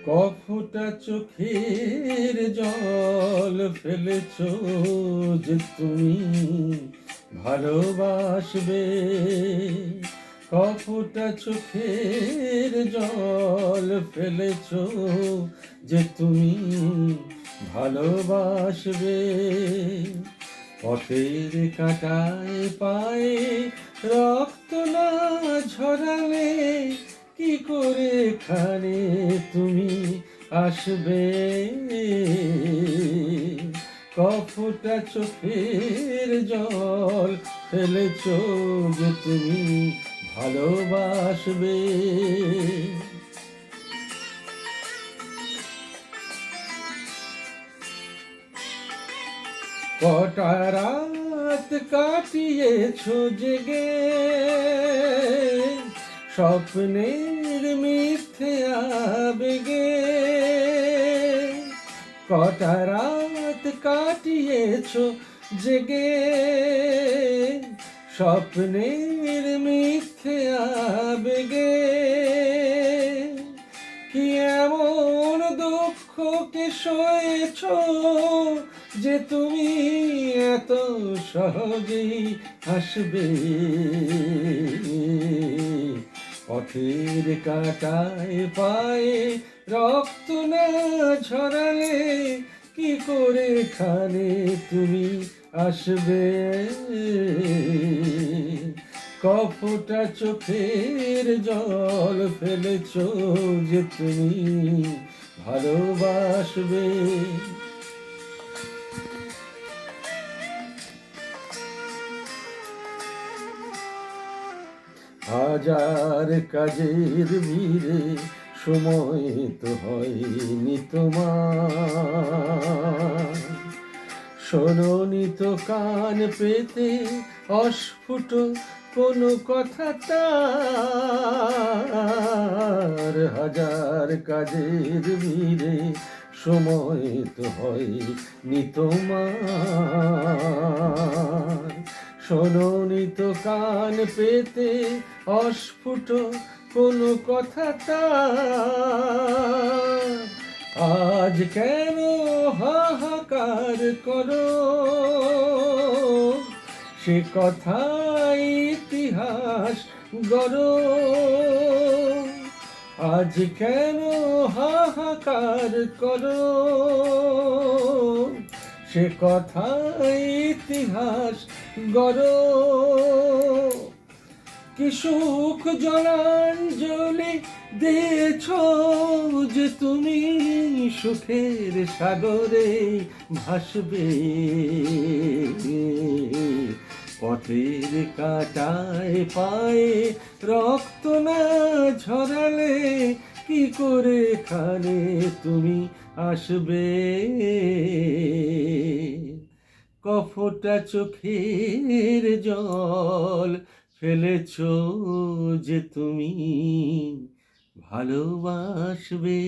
কফোটা চোখের জল ফেলেছ যে তুমি ভালোবাসবে। কফোটা চোখের জল ফেলেছ যে তুমি ভালোবাসবে। পথের কাঁটায় পায়ে রক্ত না ঝরালে কি করে এখানে তুমি আসবে। কফোটা চোখের জল ফেলেছ যে তুমি ভালোবাসবে। কটা রাত কাটিয়েছ জেগে স্বপ্নের মিথ্যে আবেগে। কটা রাত কাটিয়েছ জেগে স্বপ্নের মিথ্যে আবেগে। কি এমন দুঃখকে সয়েছ যে তুমি এত সহজেই আসবে। পথের কাঁটায় পায়ে রক্ত না ঝরালে কি করে এখানে তুমি আসবে। কফোটা চোখের জল ফেলেছ যে তুমি ভালোবাসবে। হাজার কাজের ভিড়ে সময় তো হয়নি তোমার। শোনোনি তো কান পেতে অস্ফুট কোনো কথা তার। হাজার কাজের ভিড়ে সময় তো হয়নি তোমার। শোনোনি তো কান পেতে অস্ফুট কোনো কথা তার। আজ কেন হাহাকার করো সে কথা ইতিহাস গড়ো। আজ কেন হাহাকার করো সে কথা ইতিহাস গড়ো। কি সুখ জলাঞ্জলি দিয়েছ যে তুমি সুখের সাগরে ভাসবে। পথের কাঁটায় পায়ে রক্ত না ঝরালে কি করে এখানে তুমি আসবে। কফোটা চোখের জল ফেলেছ যে তুমি ভালোবাসবে।